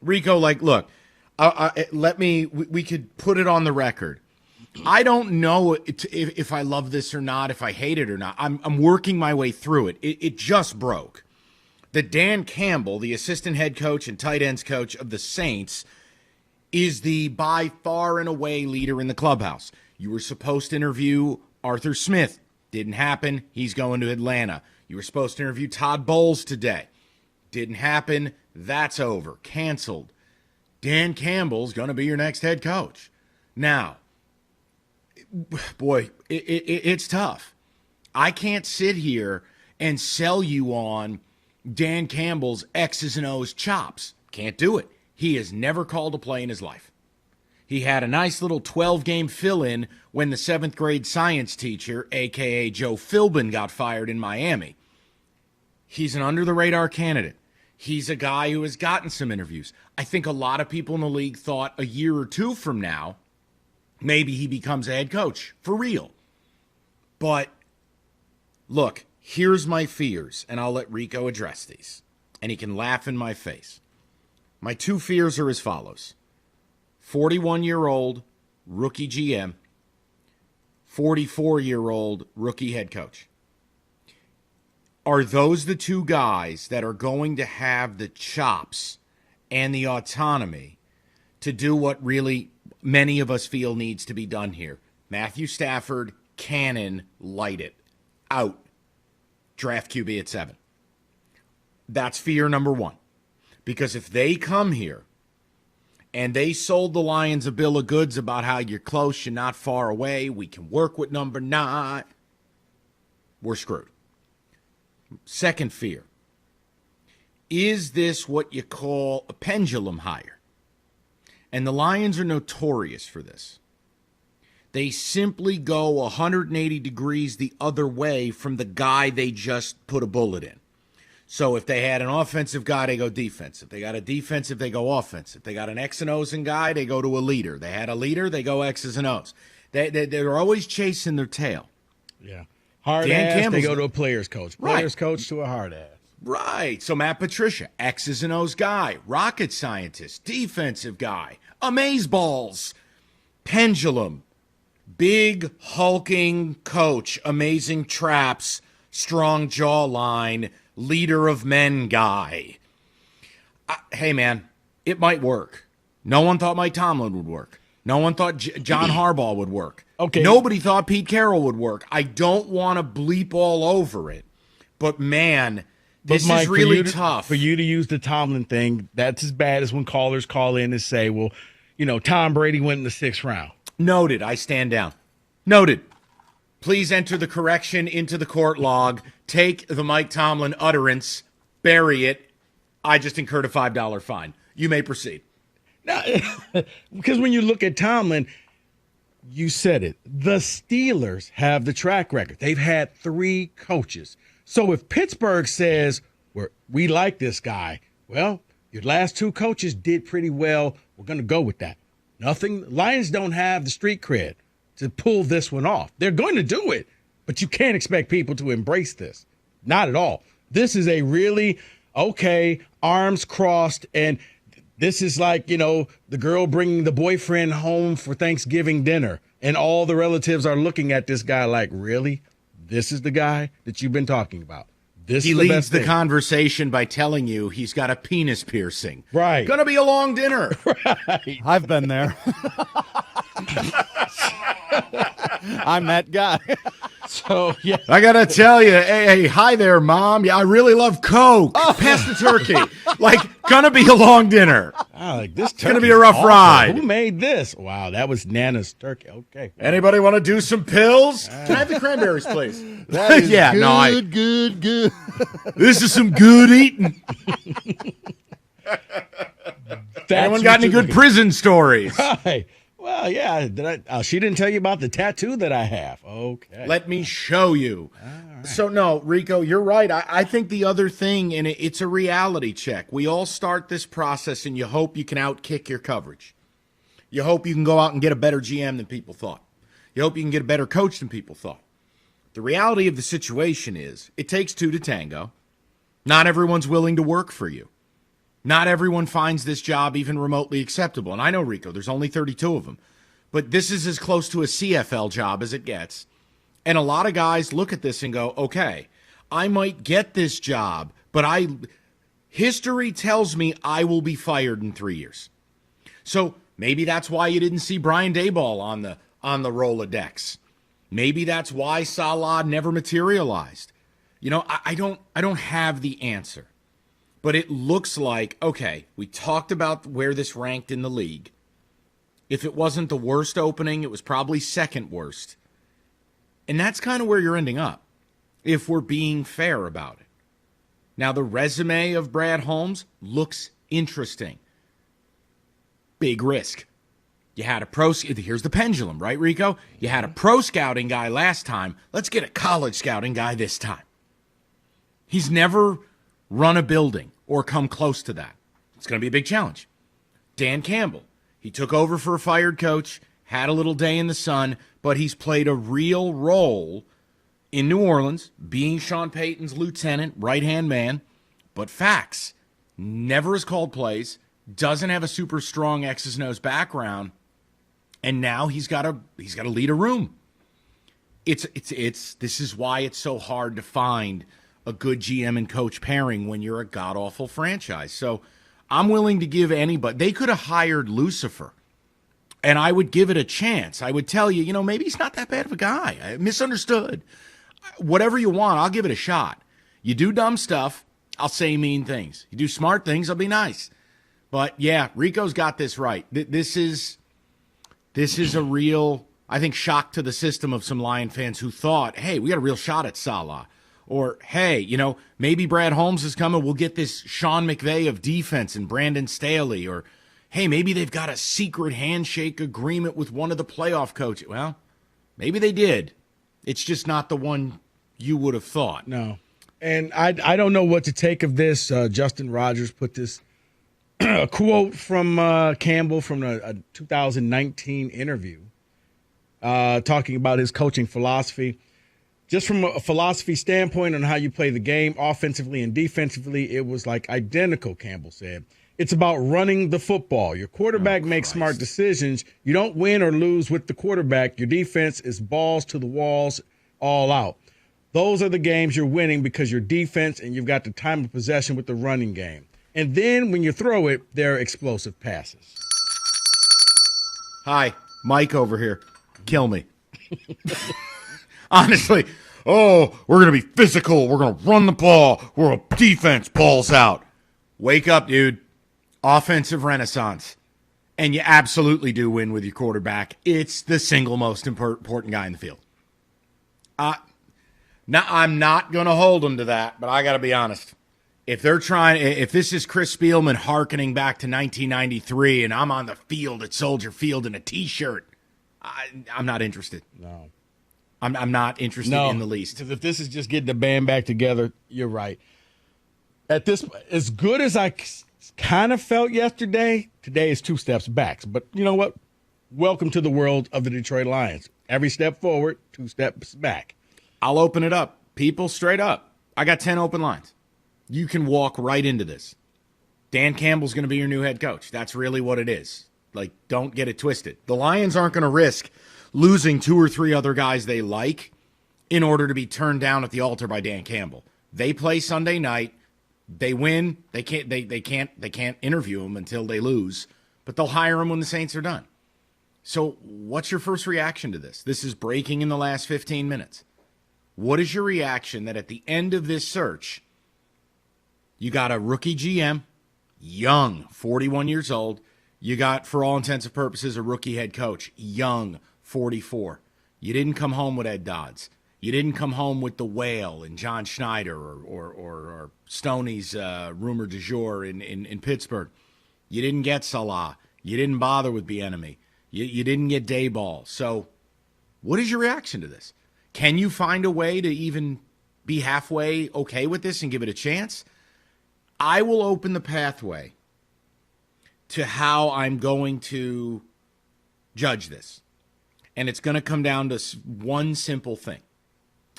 Rico, like, look, we could put it on the record. I don't know if I love this or not, if I hate it or not. I'm working my way through it. It just broke that Dan Campbell, the assistant head coach and tight ends coach of the Saints, is the by far and away leader in the clubhouse. You were supposed to interview Arthur Smith. Didn't happen. He's going to Atlanta. You were supposed to interview Todd Bowles today. Didn't happen. That's over. Canceled. Dan Campbell's going to be your next head coach. Now, boy, it's tough. I can't sit here and sell you on Dan Campbell's X's and O's chops. Can't do it. He has never called a play in his life. He had a nice little 12-game fill-in when the 7th grade science teacher, a.k.a. Joe Philbin, got fired in Miami. He's an under-the-radar candidate. He's a guy who has gotten some interviews. I think a lot of people in the league thought a year or two from now, maybe he becomes a head coach, for real. But, look, here's my fears, and I'll let Rico address these. And he can laugh in my face. My 2 fears are as follows. 41-year-old rookie GM, 44-year-old rookie head coach. Are those the 2 guys that are going to have the chops and the autonomy to do what really many of us feel needs to be done here? Matthew Stafford, cannon, light it. Out. Draft QB at 7. That's fear number 1. Because if they come here and they sold the Lions a bill of goods about how you're close, you're not far away, we can work with number 9, we're screwed. Second fear. Is this what you call a pendulum hire? And the Lions are notorious for this. They simply go 180 degrees the other way from the guy they just put a bullet in. So if they had an offensive guy, they go defensive. They got a defensive, they go offensive. They got an X and O's and guy, they go to a leader. They had a leader, they go X's and O's. They're always chasing their tail. Yeah. Hard Dan ass, Campbell's, they go to a player's coach. Player's coach to a hard ass. Right. So Matt Patricia, X's and O's guy, rocket scientist, defensive guy, amazeballs, pendulum, big hulking coach, amazing traps, strong jawline, leader of men guy. Hey, man, it might work. No one thought Mike Tomlin would work. No one thought John Harbaugh would work. Okay. Nobody thought Pete Carroll would work. I don't want to bleep all over it. But, man, this is really tough. For you to use the Tomlin thing, that's as bad as when callers call in and say, well, you know, Tom Brady went in the 6th round. Noted. I stand down. Noted. Please enter the correction into the court log. Take the Mike Tomlin utterance. Bury it. I just incurred a $5 fine. You may proceed. Now, because when you look at Tomlin, you said it. The Steelers have the track record. They've had 3 coaches. So if Pittsburgh says, we like this guy, well, your last 2 coaches did pretty well. We're going to go with that. Lions don't have the street cred to pull this one off. They're going to do it, but you can't expect people to embrace this. Not at all. This is a really, okay, arms crossed, and this is like, you know, the girl bringing the boyfriend home for Thanksgiving dinner, and all the relatives are looking at this guy like, really? This is the guy that you've been talking about. He leads the conversation by telling you he's got a penis piercing. Right. Gonna be a long dinner. Right. I've been there. I'm that guy. So, yeah. I got to tell you, hey, hi there, Mom. Yeah, I really love Coke. Oh. Pass the turkey. Like, gonna be a long dinner. This gonna be a rough ride. Who made this? Wow, that was Nana's turkey. Okay. Anybody want to do some pills? Can I have the cranberries, please? That is good. This is some good eating. Anyone got any good prison stories? Right. Well, yeah. She didn't tell you about the tattoo that I have. Okay. Let me show you. Right. So, no, Rico, you're right. I think the other thing, and it's a reality check. We all start this process, and you hope you can outkick your coverage. You hope you can go out and get a better GM than people thought. You hope you can get a better coach than people thought. The reality of the situation is it takes 2 to tango. Not everyone's willing to work for you. Not everyone finds this job even remotely acceptable. And I know, Rico, there's only 32 of them. But this is as close to a CFL job as it gets. And a lot of guys look at this and go, okay, I might get this job, but history tells me I will be fired in 3 years. So maybe that's why you didn't see Brian Daboll on the Rolodex. Maybe that's why Salah never materialized. I don't have the answer. But it looks like, okay, we talked about where this ranked in the league. If it wasn't the worst opening, it was probably second worst. And that's kind of where you're ending up, if we're being fair about it. Now, the resume of Brad Holmes looks interesting. Big risk. You had here's the pendulum, right, Rico? You had a pro scouting guy last time. Let's get a college scouting guy this time. He's never run a building or come close to that. It's going to be a big challenge. Dan Campbell. He took over for a fired coach, had a little day in the sun, but he's played a real role in New Orleans, being Sean Payton's lieutenant, right-hand man. But facts, never has called plays, doesn't have a super strong X's and O's background, and now he's got to lead a room. This is why it's so hard to find a good GM and coach pairing when you're a god-awful franchise. So I'm willing to give anybody. They could have hired Lucifer, and I would give it a chance. I would tell you, maybe he's not that bad of a guy. I misunderstood. Whatever you want, I'll give it a shot. You do dumb stuff, I'll say mean things. You do smart things, I'll be nice. But, yeah, Rico's got this right. This is a real, I think, shock to the system of some Lion fans who thought, hey, we got a real shot at Salah. Or, hey, maybe Brad Holmes is coming. We'll get this Sean McVay of defense and Brandon Staley. Or, hey, maybe they've got a secret handshake agreement with one of the playoff coaches. Well, maybe they did. It's just not the one you would have thought. No. And I don't know what to take of this. Justin Rogers put this quote from Campbell from a 2019 interview talking about his coaching philosophy. Just from a philosophy standpoint on how you play the game, offensively and defensively, it was like identical, Campbell said. It's about running the football. Your quarterback makes smart decisions. You don't win or lose with the quarterback. Your defense is balls to the walls, all out. Those are the games you're winning because your defense and you've got the time of possession with the running game. And then when you throw it, they're explosive passes. Hi, Mike over here. Kill me. Honestly, we're going to be physical. We're going to run the ball. We're a defense, balls out. Wake up, dude. Offensive renaissance. And you absolutely do win with your quarterback. It's the single most important guy in the field. Now, I'm not going to hold them to that, but I got to be honest. If this is Chris Spielman hearkening back to 1993 and I'm on the field at Soldier Field in a T-shirt, I'm not interested. No. I'm not interested in the least. Because if this is just getting the band back together, you're right. At this, as good as I kind of felt yesterday, today is 2 steps back. But you know what? Welcome to the world of the Detroit Lions. Every step forward, 2 steps back. I'll open it up. People, straight up. I got 10 open lines. You can walk right into this. Dan Campbell's going to be your new head coach. That's really what it is. Like, don't get it twisted. The Lions aren't going to risk losing 2 or 3 other guys they like in order to be turned down at the altar by Dan Campbell. They play Sunday night. They win. They can't interview them until they lose, but they'll hire them when the Saints are done. So what's your first reaction to this? This is breaking in the last 15 minutes. What is your reaction that at the end of this search, you got a rookie GM, young, 41 years old. You got, for all intents and purposes, a rookie head coach, young, 44. You didn't come home with Ed Dodds. You didn't come home with the Whale and John Schneider or Stoney's rumor du jour in Pittsburgh. You didn't get Salah. You didn't bother with Bieniemy. You didn't get Daboll. So what is your reaction to this? Can you find a way to even be halfway okay with this and give it a chance? I will open the pathway to how I'm going to judge this. And it's going to come down to one simple thing.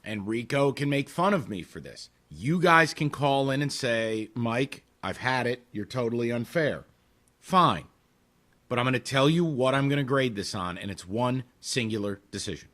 And Rico can make fun of me for this. You guys can call in and say, Mike, I've had it. You're totally unfair. Fine. But I'm going to tell you what I'm going to grade this on, and it's one singular decision.